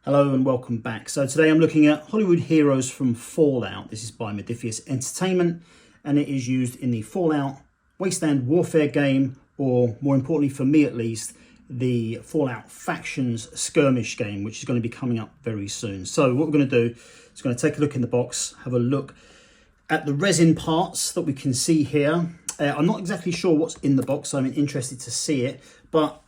Hello and welcome back. So today I'm looking at Hollywood Heroes from Fallout. This is by Modiphius Entertainment and it is used in the Fallout Wasteland Warfare game, or more importantly for me at least, the Fallout Factions Skirmish game, which is going to be coming up very soon. So what we're going to do is going to take a look in the box, have a look at the resin parts that we can see here. I'm not exactly sure what's in the box, so I'm interested to see it, but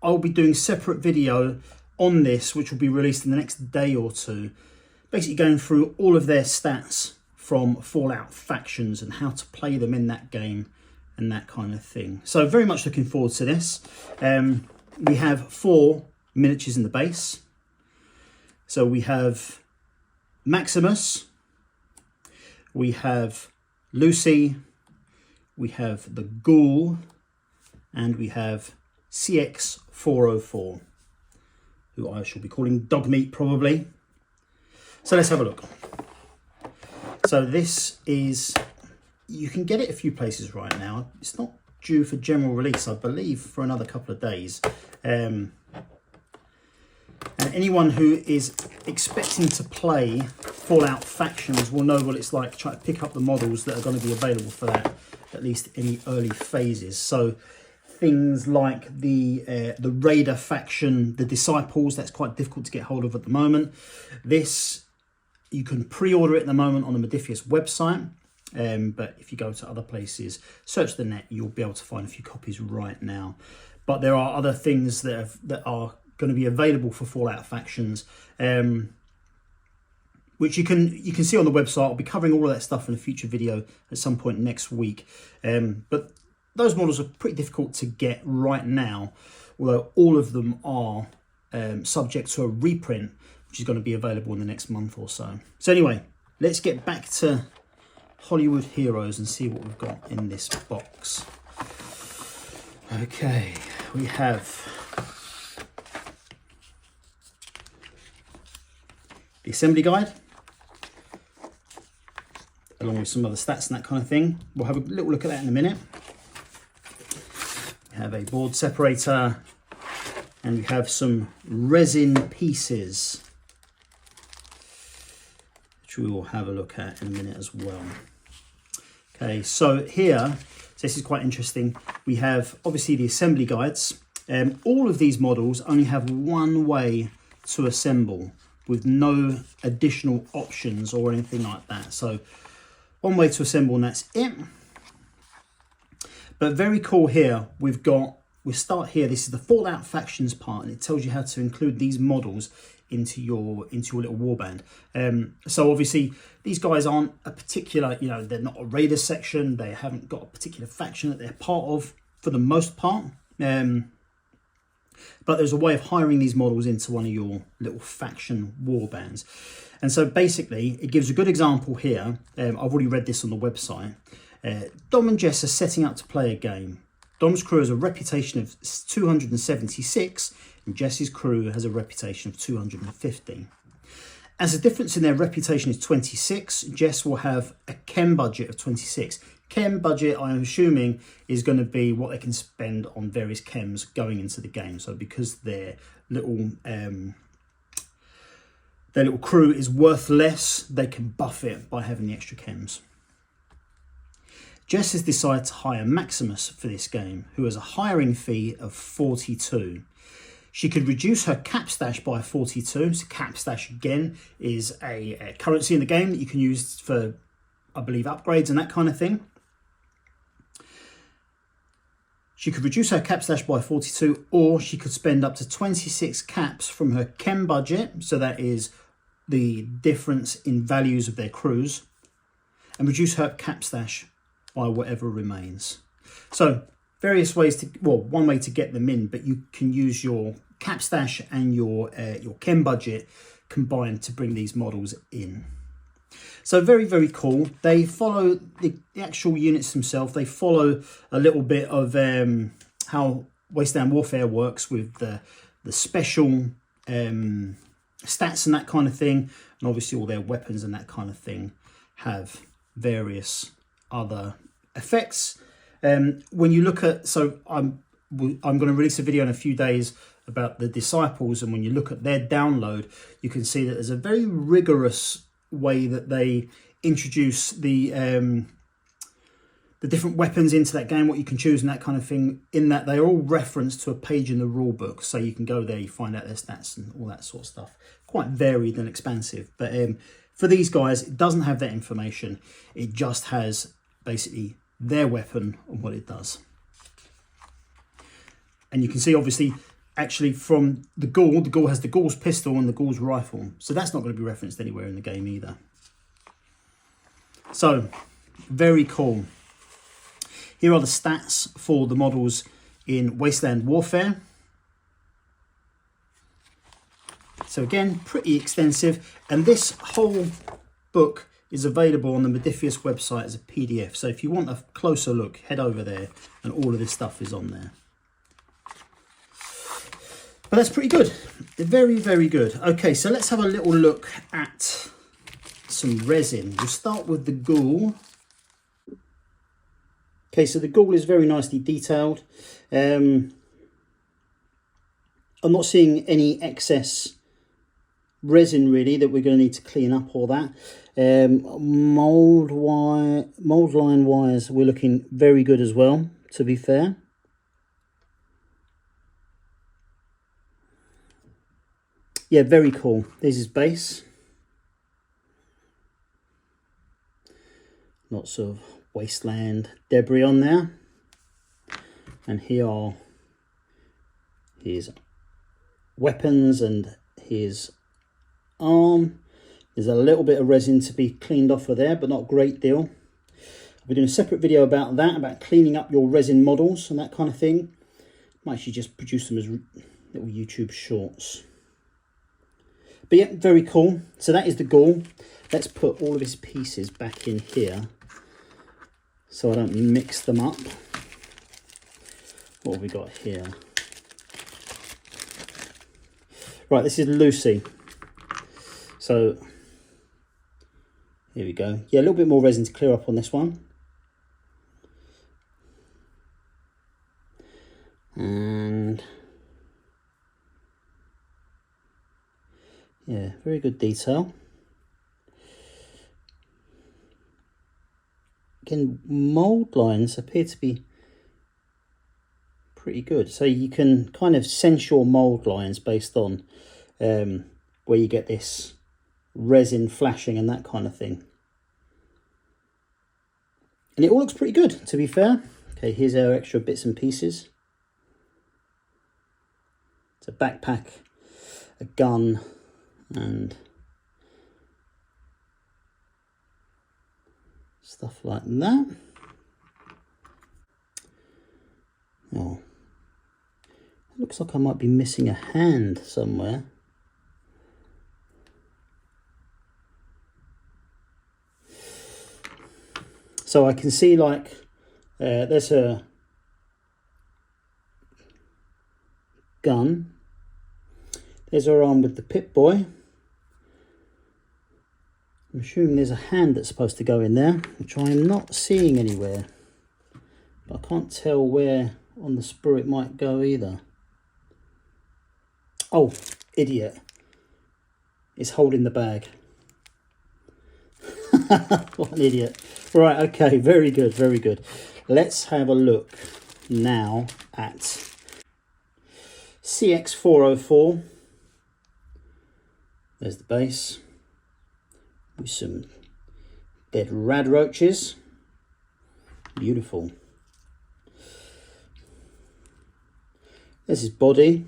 I'll be doing a separate video on this, which will be released in the next day or two, basically going through all of their stats from Fallout Factions and how to play them in that game and that kind of thing. So very much looking forward to this. We have 4 miniatures in the base. So we have Maximus, we have Lucy, we have the Ghoul, and we have CX404. Who I shall be calling Dogmeat probably. So let's have a look. So this is, you can get it a few places right now. It's not due for general release, I believe, for another couple of days. And anyone who is expecting to play Fallout Factions will know what it's like trying to pick up the models that are going to be available for that, at least in the early phases. So things like the Raider faction, the Disciples, that's quite difficult to get hold of at the moment. This, you can pre-order it at the moment on the Modiphius website, but if you go to other places, search the net, you'll be able to find a few copies right now. But there are other things that are going to be available for Fallout Factions, which you can see on the website. I'll be covering all of that stuff in a future video at some point next week. But those models are pretty difficult to get right now, although all of them are subject to a reprint, which is going to be available in the next month or so. So anyway, let's get back to Hollywood Heroes and see what we've got in this box. Okay, we have the assembly guide, along with some other stats and that kind of thing. We'll have a little look at that in a minute. We have a board separator, and we have some resin pieces, which we will have a look at in a minute as well. Okay, so here, this is quite interesting. We have obviously the assembly guides. All of these models only have one way to assemble with no additional options or anything like that. So one way to assemble and that's it. But very cool here, we start here, this is the Fallout Factions part, and it tells you how to include these models into your little warband. So obviously these guys aren't a particular, they're not a raider section, they haven't got a particular faction that they're part of for the most part. But there's a way of hiring these models into one of your little faction warbands. And so basically it gives a good example here. I've already read this on the website. Dom and Jess are setting out to play a game. Dom's crew has a reputation of 276 and Jess's crew has a reputation of 250. As the difference in their reputation is 26, Jess will have a chem budget of 26. Chem budget, I'm assuming, is going to be what they can spend on various chems going into the game. So because their little crew is worth less, they can buff it by having the extra chems. Jess has decided to hire Maximus for this game, who has a hiring fee of 42. She could reduce her cap stash by 42. So cap stash, again, is a currency in the game that you can use for, I believe, upgrades and that kind of thing. She could reduce her cap stash by 42, or she could spend up to 26 caps from her chem budget. So that is the difference in values of their crews, and reduce her cap stash by whatever remains. So various ways to, well, one way to get them in, but you can use your cap stash and your chem budget combined to bring these models in. So very, very cool. They follow the actual units themselves. They follow a little bit of how Wasteland Warfare works with the special stats and that kind of thing. And obviously all their weapons and that kind of thing have various other effects. When you look at, so I'm going to release a video in a few days about the Disciples, and when you look at their download, you can see that there's a very rigorous way that they introduce the different weapons into that game, what you can choose and that kind of thing, in that they're all referenced to a page in the rule book. So you can go there, you find out their stats and all that sort of stuff. Quite varied and expansive. But for these guys, it doesn't have that information. It just has basically their weapon and what it does. And you can see, obviously, actually from the Ghoul has the Ghoul's pistol and the Ghoul's rifle. So that's not going to be referenced anywhere in the game either. So, very cool. Here are the stats for the models in Wasteland Warfare. So again, pretty extensive. And this whole book is available on the Modiphius website as a PDF. So if you want a closer look, head over there and all of this stuff is on there. But that's pretty good. Very, very good. Okay, so let's have a little look at some resin. We'll start with the Ghoul. Okay, so the Ghoul is very nicely detailed. I'm not seeing any excess resin really that we're going to need to clean up or that. Mold line wires, we're looking very good as well, to be fair. Yeah, very cool. This is base. Lots of Wasteland debris on there. And here are his weapons and his arm. There's a little bit of resin to be cleaned off of there, but not a great deal. I'll be doing a separate video about that, about cleaning up your resin models and that kind of thing. Might actually just produce them as little YouTube shorts. But yeah, very cool. So that is the Ghoul. Let's put all of his pieces back in here so I don't mix them up. What have we got here? Right, this is Lucy. So here we go. Yeah, a little bit more resin to clear up on this one. And yeah, very good detail. Again, mold lines appear to be pretty good. So you can kind of sense your mold lines based on where you get this resin flashing and that kind of thing. And it all looks pretty good, to be fair. Okay, here's our extra bits and pieces. It's a backpack, a gun, and stuff like that. Oh, it looks like I might be missing a hand somewhere. So I can see like there's a gun. There's her arm with the Pip-Boy. I'm assuming there's a hand that's supposed to go in there, which I am not seeing anywhere. But I can't tell where on the sprue it might go either. Oh, idiot. It's holding the bag. What an idiot. Right, okay, very good, very good. Let's have a look now at CX404. There's the base with some dead rad roaches. Beautiful. There's his body.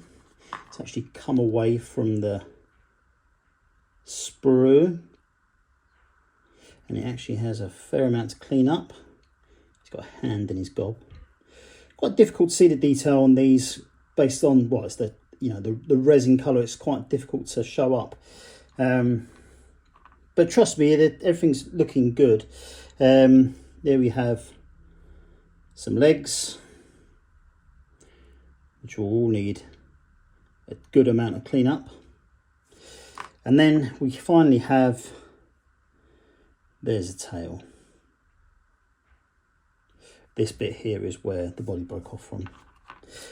It's actually come away from the sprue, and it actually has a fair amount to clean up. He's got a hand in his gob. Quite difficult to see the detail on these based on what it's the the resin colour. It's quite difficult to show up. But trust me, everything's looking good. There we have some legs, which will all need a good amount of cleanup. And then we finally have, there's a tail. This bit here is where the body broke off from.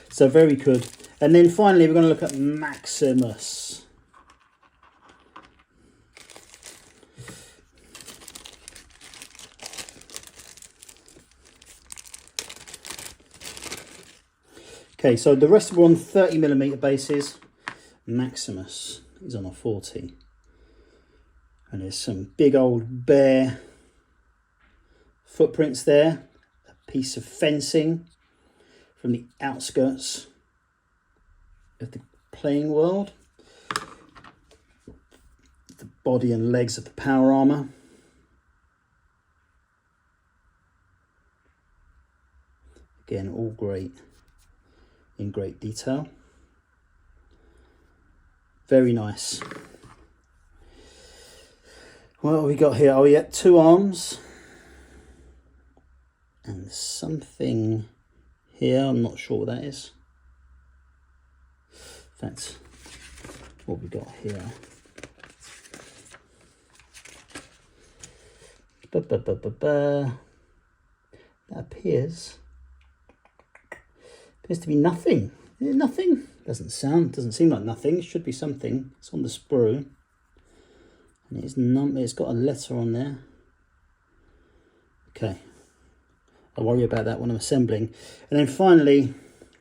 So very good. And then finally, we're going to look at Maximus. Okay, so the rest were on 30mm bases. Maximus is on a 40. And there's some big old bare footprints there. A piece of fencing from the outskirts of the playing world. The body and legs of the power armor. Again, all great, in great detail. Very nice. What have we got here? Oh yeah, 2 arms. And something here, I'm not sure what that is. That's what we got here. That appears to be nothing. Is it nothing? Doesn't seem like nothing. It should be something. It's on the sprue. And it's got a letter on there. Okay. I'll worry about that when I'm assembling. And then finally,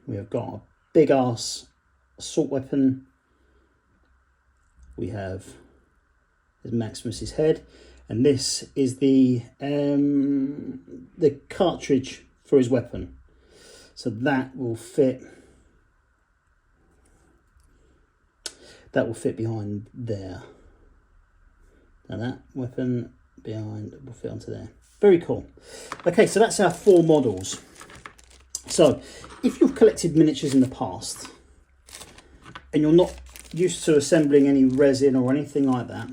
we have got a big ass assault weapon. We have Maximus's head, and this is the cartridge for his weapon. So that will fit. That will fit behind there. Now that weapon behind will fit onto there. Very cool. Okay, so that's our 4 models. So if you've collected miniatures in the past and you're not used to assembling any resin or anything like that,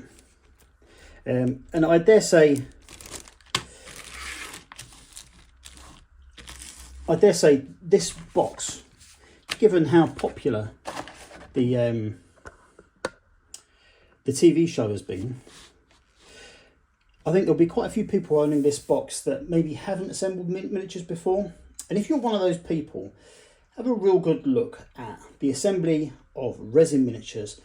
and I dare say this box, given how popular the TV show has been, I think there'll be quite a few people owning this box that maybe haven't assembled miniatures before. And if you're one of those people, have a real good look at the assembly of resin miniatures.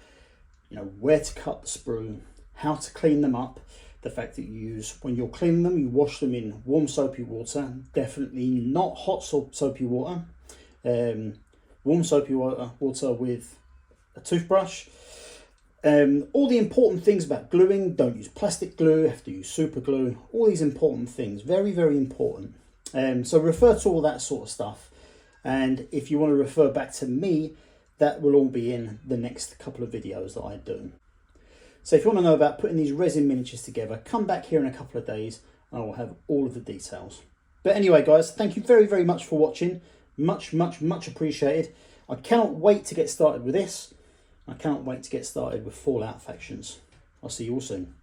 You know, where to cut the sprue, how to clean them up, the fact that you use, when you're cleaning them, you wash them in warm soapy water, definitely not hot soapy water, warm soapy water with a toothbrush. All the important things about gluing: don't use plastic glue, have to use super glue, all these important things, very, very important. So refer to all that sort of stuff. And if you want to refer back to me, that will all be in the next couple of videos that I do. So if you want to know about putting these resin miniatures together, come back here in a couple of days and I will have all of the details. But anyway, guys, thank you very, very much for watching. Much, much, much appreciated. I cannot wait to get started with this. I cannot wait to get started with Fallout Factions. I'll see you all soon.